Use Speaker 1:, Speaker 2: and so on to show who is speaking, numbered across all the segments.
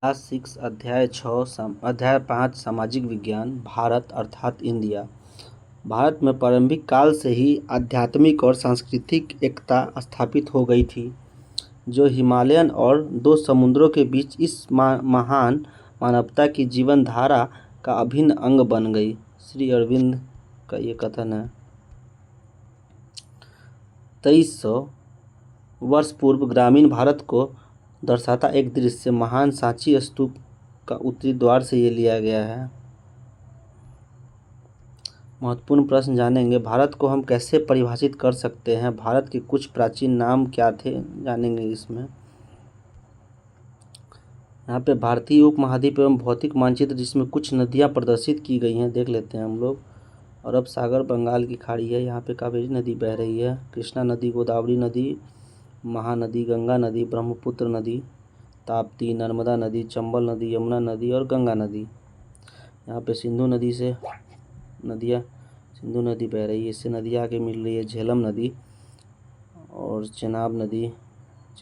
Speaker 1: Class 6 अध्याय 5 सामाजिक विज्ञान भारत अर्थात इंडिया। भारत में प्रारंभिक काल से ही आध्यात्मिक और सांस्कृतिक एकता स्थापित हो गई थी, जो हिमालयन और दो समुद्रों के बीच इस महान मानवता की जीवन धारा का अभिन्न अंग बन गई। श्री अरविंद का ये कथन है। 2300 वर्ष पूर्व ग्रामीण भारत को दर्शाता एक दृश्य महान सांची स्तूप का उत्तरी द्वार से ये लिया गया है। महत्वपूर्ण प्रश्न जानेंगे। भारत को हम कैसे परिभाषित कर सकते हैं? भारत के कुछ प्राचीन नाम क्या थे, जानेंगे इसमें। यहाँ पे भारतीय उपमहाद्वीप एवं भौतिक मानचित्र, जिसमें कुछ नदियाँ प्रदर्शित की गई हैं, देख लेते हैं हम लोग। अरब सागर, बंगाल की खाड़ी है, यहाँ पे कावेरी नदी बह रही है, कृष्णा नदी, गोदावरी नदी, महानदी, गंगा नदी, ब्रह्मपुत्र नदी, ताप्ती, नर्मदा नदी, चंबल नदी, यमुना नदी और गंगा नदी। यहाँ पे सिंधु नदी बह रही है, इससे नदियाँ आगे मिल रही है झेलम नदी और चेनाब नदी,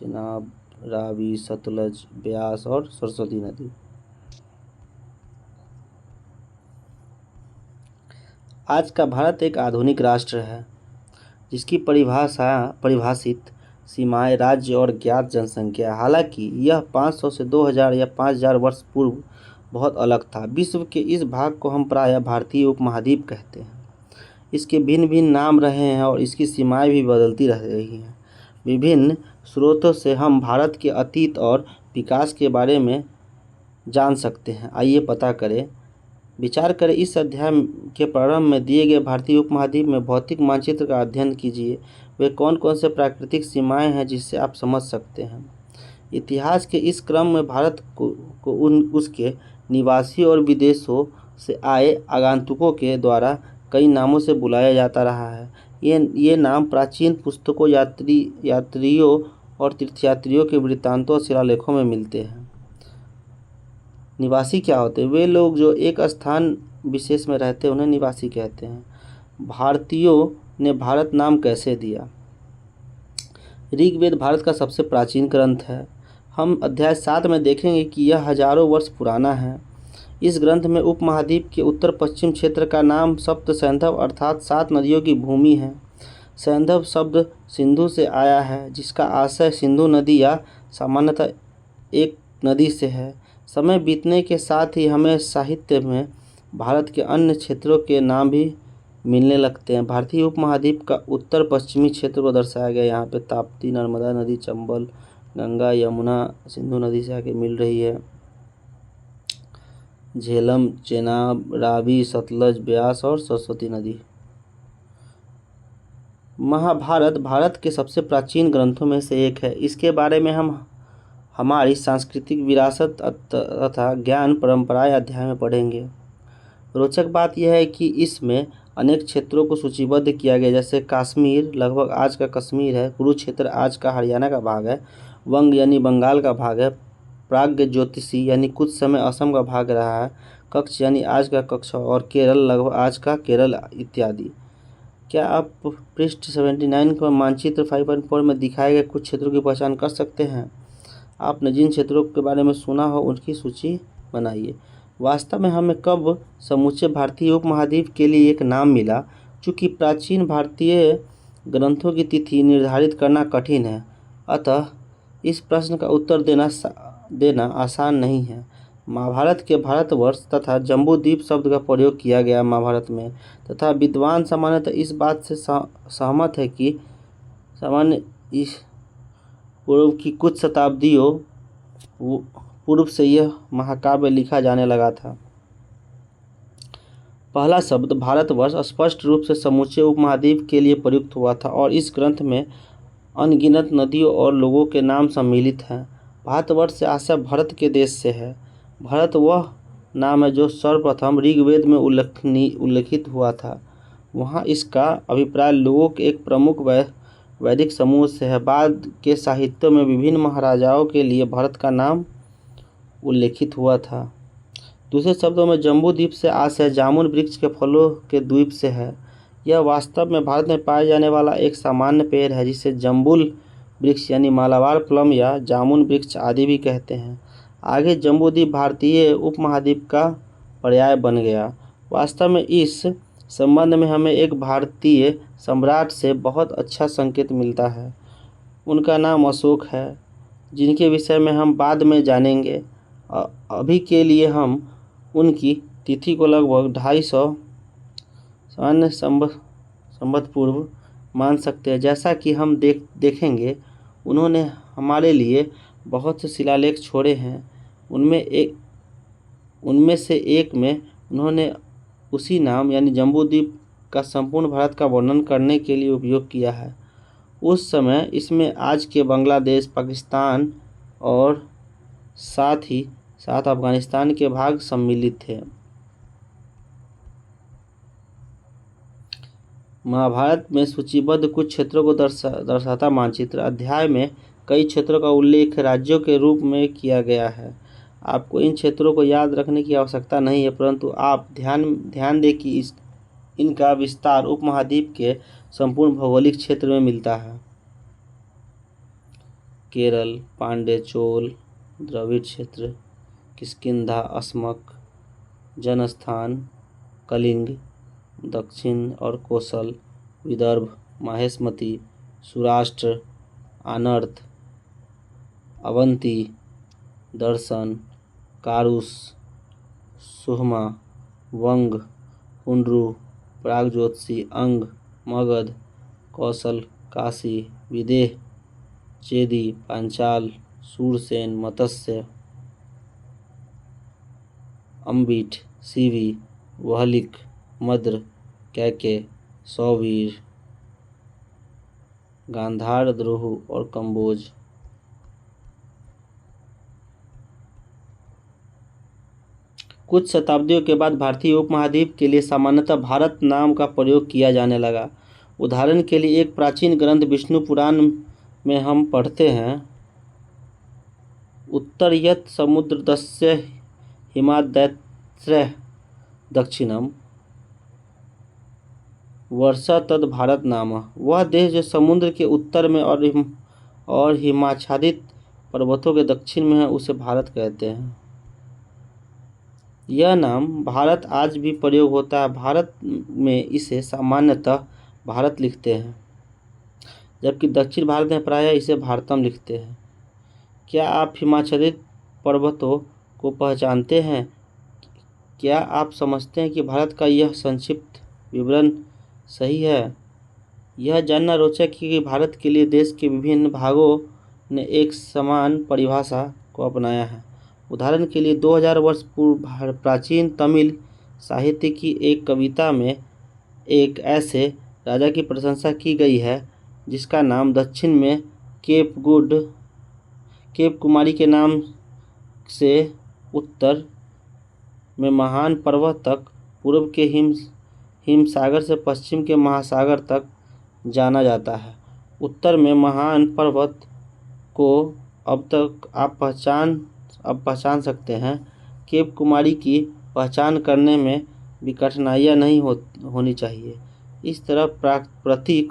Speaker 1: रावी, सतलज, ब्यास और सरस्वती नदी। आज का भारत एक आधुनिक राष्ट्र है, जिसकी परिभाषित सीमाएं, राज्य और ज्ञात जनसंख्या। हालांकि यह 500 से 2000 या 5000 वर्ष पूर्व बहुत अलग था। विश्व के इस भाग को हम प्रायः भारतीय उपमहाद्वीप कहते हैं। इसके भिन्न भिन्न नाम रहे हैं और इसकी सीमाएं भी बदलती रह रही हैं। विभिन्न स्रोतों से हम भारत के अतीत और विकास के बारे में जान सकते हैं। आइए विचार करें। इस अध्याय के प्रारंभ में दिए गए भारतीय उपमहाद्वीप में भौतिक मानचित्र का अध्ययन कीजिए। वे कौन कौन से प्राकृतिक सीमाएं हैं जिससे आप समझ सकते हैं। इतिहास के इस क्रम में भारत को उसके निवासियों और विदेशों से आए आगंतुकों के द्वारा कई नामों से बुलाया जाता रहा है। ये नाम प्राचीन पुस्तकों, यात्रियों और तीर्थयात्रियों के वृत्तांतों और शिलालेखों में मिलते हैं। निवासी क्या होते हैं? वे लोग जो एक स्थान विशेष में रहते हैं, उन्हें निवासी कहते हैं। भारतीयों ने भारत नाम कैसे दिया? ऋग्वेद भारत का सबसे प्राचीन ग्रंथ है। हम अध्याय 7 में देखेंगे कि यह हजारों वर्ष पुराना है। इस ग्रंथ में उपमहाद्वीप के उत्तर पश्चिम क्षेत्र का नाम सप्त सैंधव अर्थात 7 नदियों की भूमि है। सैंधव शब्द सिंधु से आया है, जिसका आशय सिंधु नदी या सामान्यतः एक नदी से है। समय बीतने के साथ ही हमें साहित्य में भारत के अन्य क्षेत्रों के नाम भी मिलने लगते हैं। भारतीय उपमहाद्वीप का उत्तर पश्चिमी क्षेत्र को दर्शाया गया। यहाँ पे ताप्ती, नर्मदा नदी, चंबल, गंगा, यमुना, सिंधु नदी से आके मिल रही है, झेलम, चेनाब, रावी, सतलज, ब्यास और सरस्वती नदी। महाभारत भारत के सबसे प्राचीन ग्रंथों में से एक है। इसके बारे में हम हमारी सांस्कृतिक विरासत तथा ज्ञान परंपराएं अध्याय में पढ़ेंगे। रोचक बात यह है कि इसमें अनेक क्षेत्रों को सूचीबद्ध किया गया, जैसे कश्मीर लगभग आज का कश्मीर है, कुरुक्षेत्र आज का हरियाणा का भाग है, वंग यानी बंगाल का भाग है, प्राग्ञ ज्योतिषी यानी कुछ समय असम का भाग रहा है, कच्छ यानी आज का कच्छ और केरल लगभग आज का केरल इत्यादि। क्या आप पृष्ठ 79 का मानचित्र 5.4 में दिखाए गए कुछ क्षेत्रों की पहचान कर सकते हैं? आपने जिन क्षेत्रों के बारे में सुना हो उनकी सूची बनाइए। वास्तव में हमें कब समूचे भारतीय उपमहाद्वीप के लिए एक नाम मिला? चूँकि प्राचीन भारतीय ग्रंथों की तिथि निर्धारित करना कठिन है, अतः इस प्रश्न का उत्तर देना आसान नहीं है। महाभारत के भारतवर्ष तथा जम्बूद्वीप शब्द का प्रयोग किया गया महाभारत में, तथा विद्वान सामान्यतः इस बात से सहमत है कि इस पूर्व की कुछ शताब्दियों पूर्व से यह महाकाव्य लिखा जाने लगा था। पहला शब्द भारतवर्ष स्पष्ट रूप से समूचे उपमहाद्वीप के लिए प्रयुक्त हुआ था और इस ग्रंथ में अनगिनत नदियों और लोगों के नाम सम्मिलित हैं। भारतवर्ष से आशय भरत के देश से है। भरत वह नाम है जो सर्वप्रथम ऋग्वेद में उल्लिखित हुआ था। वहाँ इसका अभिप्राय लोगों के एक प्रमुख वैदिक समूह से है। बाद के साहित्यों में विभिन्न महाराजाओं के लिए भरत का नाम उल्लेखित हुआ था। दूसरे शब्दों में जम्बूद्वीप से आशय जामुन वृक्ष के फलों के द्वीप से है। यह वास्तव में भारत में पाए जाने वाला एक सामान्य पेड़ है, जिसे जम्बुल वृक्ष यानी मालाबार प्लम या जामुन वृक्ष आदि भी कहते हैं। आगे जम्बूद्वीप भारतीय उपमहाद्वीप का पर्याय बन गया। वास्तव में इस संबंध में हमें एक भारतीय सम्राट से बहुत अच्छा संकेत मिलता है। उनका नाम अशोक है, जिनके विषय में हम बाद में जानेंगे। अभी के लिए हम उनकी तिथि को लगभग 250 सामान्य संवत पूर्व मान सकते हैं। जैसा कि हम देखेंगे, उन्होंने हमारे लिए बहुत से शिलालेख छोड़े हैं। उनमें से एक में उन्होंने उसी नाम यानी जम्बूद्वीप का संपूर्ण भारत का वर्णन करने के लिए उपयोग किया है। उस समय इसमें आज के बांग्लादेश, पाकिस्तान और साथ ही साथ अफगानिस्तान के भाग सम्मिलित थे। महाभारत में सूचीबद्ध कुछ क्षेत्रों को दर्शाता मानचित्र अध्याय में कई क्षेत्रों का उल्लेख राज्यों के रूप में किया गया है। आपको इन क्षेत्रों को याद रखने की आवश्यकता नहीं है, परंतु आप ध्यान दें कि इनका विस्तार उपमहाद्वीप के संपूर्ण भौगोलिक क्षेत्र में मिलता है। केरल, पांड्य, चोल, द्रविड़ क्षेत्र, किष्किंधा, अस्मक, जनस्थान, कलिंग, दक्षिण और कोसल, विदर्भ, माहेश्मती, सौराष्ट्र, आनर्त, अवंती, दर्शन, कारुस, सुहमा, वंग, पुंड्रु, प्रागज्योतिषी, अंग, मगध, कौशल, काशी, विदेह, चेदी, पांचाल, सूरसेन, मत्स्य, अम्बिट, सीवी, वहलिक, मद्र, कैके, सौवीर, गांधार, द्रोह और कंबोज। कुछ शताब्दियों के बाद भारतीय उपमहाद्वीप के लिए सामान्यतः भारत नाम का प्रयोग किया जाने लगा। उदाहरण के लिए एक प्राचीन ग्रंथ विष्णु पुराण में हम पढ़ते हैं, उत्तर यत् समुद्रस्य हिमाद्यैत्र दक्षिणम वर्षा तद भारत नाम। वह देश जो समुद्र के उत्तर में और हिमाच्छादित पर्वतों के दक्षिण में है, उसे भारत कहते हैं। यह नाम भारत आज भी प्रयोग होता है। भारत में इसे सामान्यतः भारत लिखते हैं, जबकि दक्षिण भारत में प्रायः इसे भारतम लिखते हैं। क्या आप हिमाच्छादित पर्वतों को पहचानते हैं? क्या आप समझते हैं कि भारत का यह संक्षिप्त विवरण सही है? यह जानना रोचक है कि भारत के लिए देश के विभिन्न भागों ने एक समान परिभाषा को अपनाया है। उदाहरण के लिए 2000 वर्ष पूर्व प्राचीन तमिल साहित्य की एक कविता में एक ऐसे राजा की प्रशंसा की गई है जिसका नाम दक्षिण में केप कुमारी के नाम से, उत्तर में महान पर्वत तक, पूर्व के हिम सागर से पश्चिम के महासागर तक जाना जाता है। उत्तर में महान पर्वत को अब तक आप पहचान सकते हैं। केप कुमारी की पहचान करने में भी कठिनाइयाँ नहीं होनी चाहिए। इस तरह प्रतीत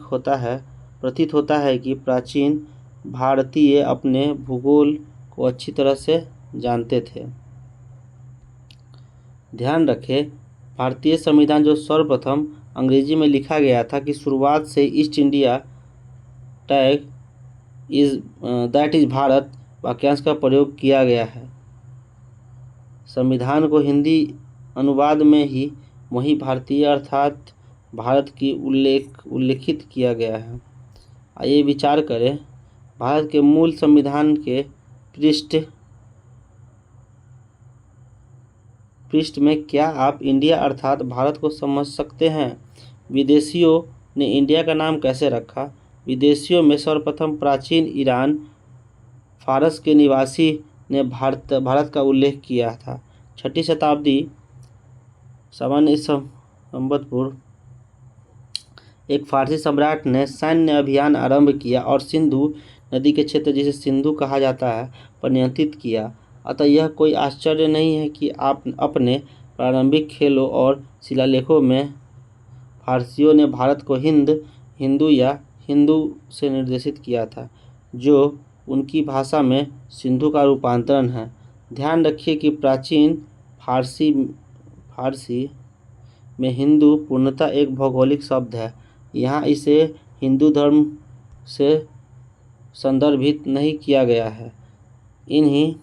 Speaker 1: होता है कि प्राचीन भारतीय अपने भूगोल को अच्छी तरह से जानते थे। ध्यान रखें, भारतीय संविधान जो सर्वप्रथम अंग्रेजी में लिखा गया था की शुरुआत से east India that is Bharat वाक्यांश का प्रयोग किया गया है। संविधान को हिंदी अनुवाद में ही वही भारतीय अर्थात भारत की उल्लेखित किया गया है। आइए विचार करें, भारत के मूल संविधान के पृष्ठ में क्या आप इंडिया अर्थात भारत को समझ सकते हैं? विदेशियों ने इंडिया का नाम कैसे रखा? विदेशियों में सर्वप्रथम प्राचीन ईरान, फारस के निवासी ने भारत का उल्लेख किया था। 6ठी शताब्दी सामान्य संवत पूर्व एक फारसी सम्राट ने सैन्य अभियान आरंभ किया और सिंधु नदी के क्षेत्र, जिसे सिंधु कहा जाता है, पर नियंत्रित किया। अतः यह कोई आश्चर्य नहीं है कि आप अपने प्रारंभिक खेलों और शिलालेखों में फारसियों ने भारत को हिंदू या हिंदू से निर्देशित किया था, जो उनकी भाषा में सिंधु का रूपांतरण है। ध्यान रखिए कि प्राचीन फारसी में हिंदू पूर्णतः एक भौगोलिक शब्द है। यहाँ इसे हिंदू धर्म से संदर्भित नहीं किया गया है। इन्हीं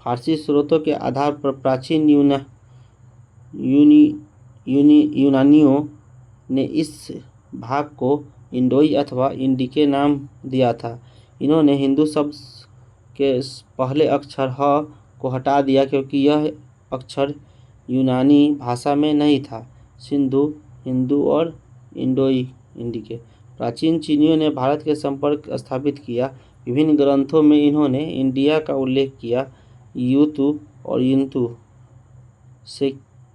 Speaker 1: फारसी स्रोतों के आधार पर प्राचीन यूनानियों ने इस भाग को इंडोई अथवा इंडिके नाम दिया था। इन्होंने हिंदू शब्द के पहले अक्षर ह को हटा दिया क्योंकि यह अक्षर यूनानी भाषा में नहीं था। सिंधु, हिंदू और इंडिके। प्राचीन चीनियों ने भारत के संपर्क स्थापित किया। विभिन्न ग्रंथों में इन्होंने इंडिया का उल्लेख किया, यूतु और यिंतु से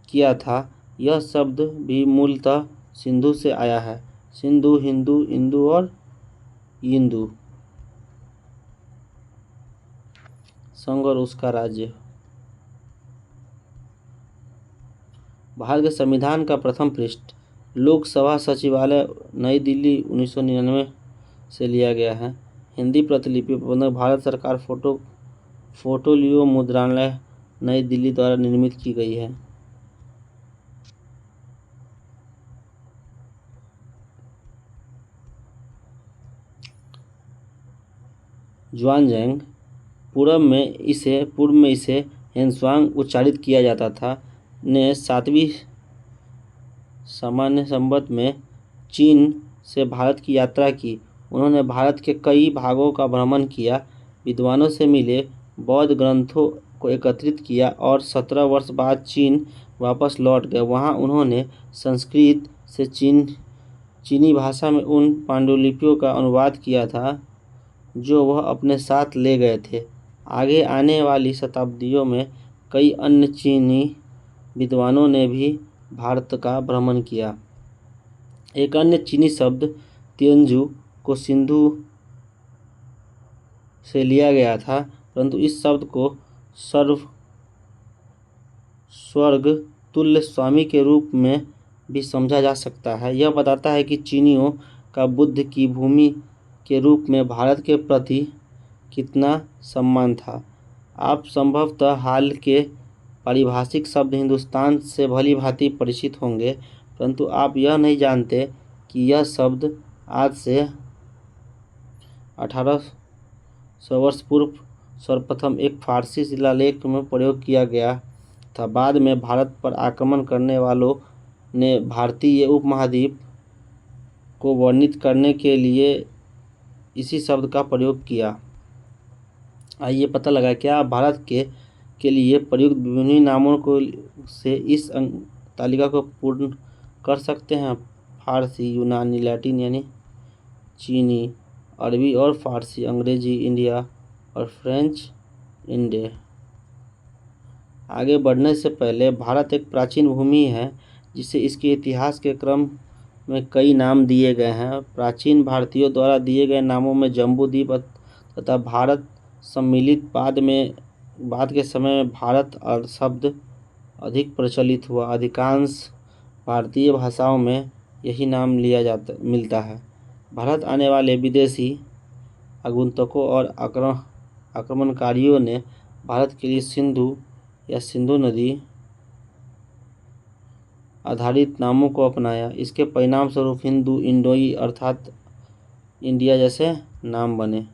Speaker 1: किया था। यह शब्द भी मूलतः सिंधु से आया है। सिंधु, हिंदू, इंदु और यिंदु। संघ और उसका राज्य। भारत के संविधान का प्रथम पृष्ठ लोकसभा सचिवालय नई दिल्ली 1999 से लिया गया है। हिंदी प्रतिलिपि प्रबंधक भारत सरकार फोटोलियो मुद्रणालय नई दिल्ली द्वारा निर्मित की गई है। जुआनजैंग पूर्व में इसे हेनस्वांग उच्चारित किया जाता था ने 7वीं सामान्य संवत में चीन से भारत की यात्रा की। उन्होंने भारत के कई भागों का भ्रमण किया, विद्वानों से मिले, बौद्ध ग्रंथों को एकत्रित किया और 17 वर्ष बाद चीन वापस लौट गए। वहाँ उन्होंने संस्कृत से चीनी भाषा में उन पांडुलिपियों का अनुवाद किया था जो वह अपने साथ ले गए थे। आगे आने वाली शताब्दियों में कई अन्य चीनी विद्वानों ने भी भारत का भ्रमण किया। एक अन्य चीनी शब्द तिएनजू को सिंधु से लिया गया था, परंतु इस शब्द को स्वर्ग तुल्य स्वामी के रूप में भी समझा जा सकता है। यह बताता है कि चीनियों का बुद्ध की भूमि के रूप में भारत के प्रति कितना सम्मान था। आप संभवतः हाल के पारिभाषिक शब्द हिंदुस्तान से भली भांति परिचित होंगे, परंतु आप यह नहीं जानते कि यह शब्द आज से 1800 वर्ष पूर्व सर्वप्रथम एक फारसी शिलालेख में प्रयोग किया गया था। बाद में भारत पर आक्रमण करने वालों ने भारतीय उपमहाद्वीप को वर्णित करने के लिए इसी शब्द का प्रयोग किया। आइए पता लगा क्या आप भारत के लिए प्रयुक्त विभिन्न नामों को से इस तालिका को पूर्ण कर सकते हैं। फारसी, यूनानी, लैटिन यानी चीनी, अरबी और फारसी, अंग्रेजी, इंडिया और फ्रेंच, इंडे। आगे बढ़ने से पहले भारत एक प्राचीन भूमि है जिसे इसके इतिहास के क्रम में कई नाम दिए गए हैं। प्राचीन भारतीयों द्वारा दिए गए नामों में जम्बू द्वीप तथा भारत सम्मिलित। बाद के समय में भारत और शब्द अधिक प्रचलित हुआ। अधिकांश भारतीय भाषाओं में यही नाम मिलता है। भारत आने वाले विदेशी आगंतुकों और आक्रमणकारियों ने भारत के लिए सिंधु या सिंधु नदी आधारित नामों को अपनाया। इसके परिणाम स्वरूप हिंदू, इंडोई अर्थात इंडिया जैसे नाम बने।